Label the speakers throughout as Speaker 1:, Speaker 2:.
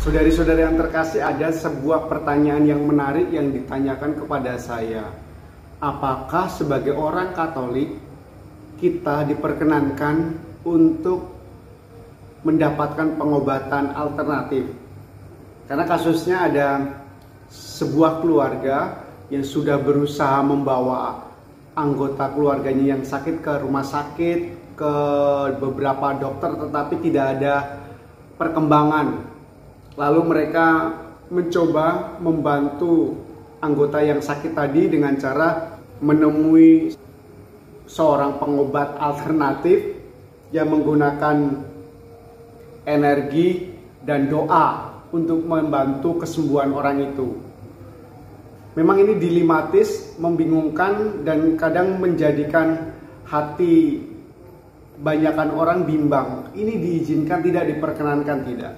Speaker 1: Saudari-saudari yang terkasih, ada sebuah pertanyaan yang menarik yang ditanyakan kepada saya. Apakah sebagai orang Katolik kita diperkenankan untuk mendapatkan pengobatan alternatif? Karena kasusnya ada sebuah keluarga yang sudah berusaha membawa anggota keluarganya yang sakit ke rumah sakit, ke beberapa dokter, tetapi tidak ada perkembangan. Lalu mereka mencoba membantu anggota yang sakit tadi dengan cara menemui seorang pengobat alternatif yang menggunakan energi dan doa untuk membantu kesembuhan orang itu. Memang ini dilematis, membingungkan, dan kadang menjadikan hati banyakan orang bimbang. Ini diizinkan tidak, diperkenankan tidak.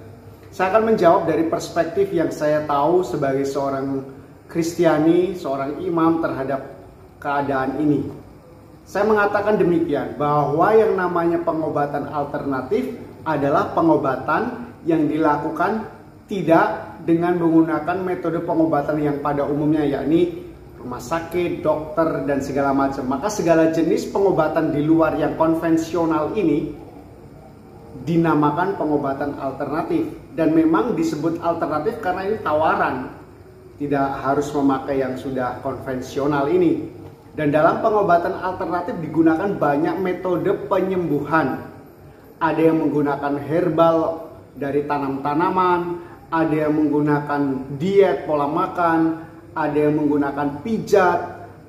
Speaker 1: Saya akan menjawab dari perspektif yang saya tahu sebagai seorang Kristiani, seorang imam terhadap keadaan ini. Saya mengatakan demikian, bahwa yang namanya pengobatan alternatif adalah pengobatan yang dilakukan tidak dengan menggunakan metode pengobatan yang pada umumnya, yakni rumah sakit, dokter, dan segala macam. Maka segala jenis pengobatan di luar yang konvensional ini dinamakan pengobatan alternatif. Dan memang disebut alternatif karena ini tawaran, tidak harus memakai yang sudah konvensional ini. Dan dalam pengobatan alternatif digunakan banyak metode penyembuhan. Ada yang menggunakan herbal dari tanam-tanaman, ada yang menggunakan diet, pola makan, ada yang menggunakan pijat,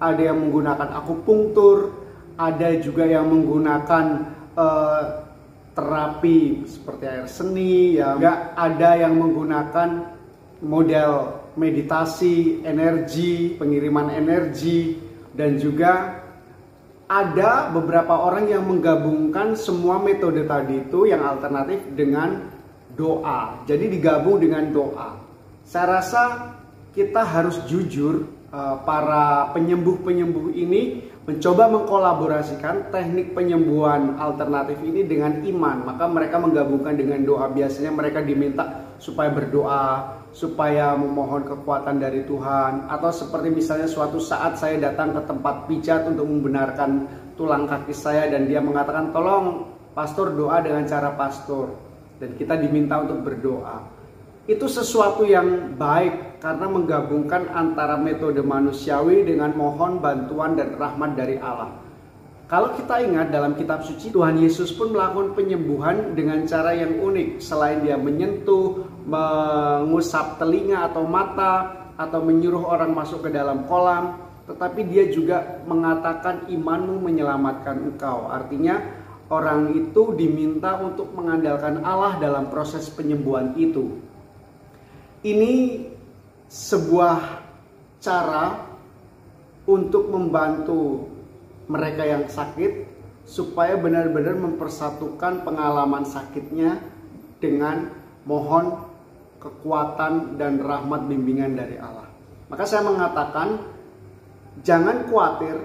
Speaker 1: ada yang menggunakan akupunktur, ada juga yang menggunakan terapi seperti air seni, ya. Juga ada yang menggunakan model meditasi, energi, pengiriman energi, dan juga ada beberapa orang yang menggabungkan semua metode tadi itu yang alternatif dengan doa. Jadi digabung dengan doa. Saya rasa kita harus jujur, para penyembuh-penyembuh ini mencoba mengkolaborasikan teknik penyembuhan alternatif ini dengan iman. Maka mereka menggabungkan dengan doa. Biasanya mereka diminta supaya berdoa, supaya memohon kekuatan dari Tuhan. Atau seperti misalnya suatu saat saya datang ke tempat pijat untuk membenarkan tulang kaki saya, dan dia mengatakan, tolong pastor doa dengan cara pastor. Dan kita diminta untuk berdoa. Itu sesuatu yang baik karena menggabungkan antara metode manusiawi dengan mohon bantuan dan rahmat dari Allah. Kalau kita ingat dalam kitab suci, Tuhan Yesus pun melakukan penyembuhan dengan cara yang unik. Selain dia menyentuh, mengusap telinga atau mata, atau menyuruh orang masuk ke dalam kolam, tetapi dia juga mengatakan imanmu menyelamatkan engkau. Artinya orang itu diminta untuk mengandalkan Allah dalam proses penyembuhan itu. Ini sebuah cara untuk membantu mereka yang sakit supaya benar-benar mempersatukan pengalaman sakitnya dengan mohon kekuatan dan rahmat bimbingan dari Allah. Maka saya mengatakan, jangan khawatir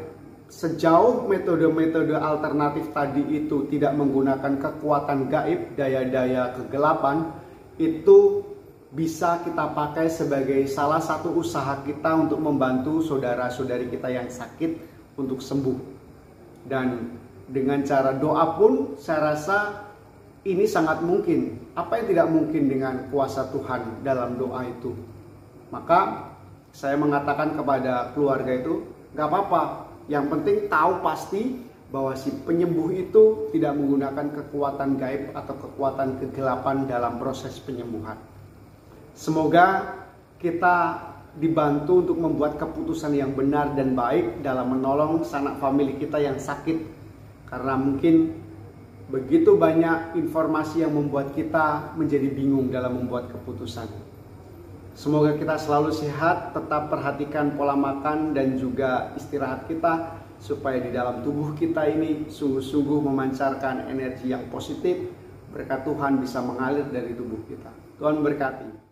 Speaker 1: sejauh metode-metode alternatif tadi itu tidak menggunakan kekuatan gaib, daya-daya kegelapan, itu bisa kita pakai sebagai salah satu usaha kita untuk membantu saudara-saudari kita yang sakit untuk sembuh. Dan dengan cara doa pun saya rasa ini sangat mungkin. Apa yang tidak mungkin dengan kuasa Tuhan dalam doa itu? Maka saya mengatakan kepada keluarga itu, gak apa-apa. Yang penting tahu pasti bahwa si penyembuh itu tidak menggunakan kekuatan gaib atau kekuatan kegelapan dalam proses penyembuhan. Semoga kita dibantu untuk membuat keputusan yang benar dan baik dalam menolong sanak famili kita yang sakit. Karena mungkin begitu banyak informasi yang membuat kita menjadi bingung dalam membuat keputusan. Semoga kita selalu sehat, tetap perhatikan pola makan dan juga istirahat kita, supaya di dalam tubuh kita ini sungguh-sungguh memancarkan energi yang positif. Berkat Tuhan bisa mengalir dari tubuh kita. Tuhan berkati.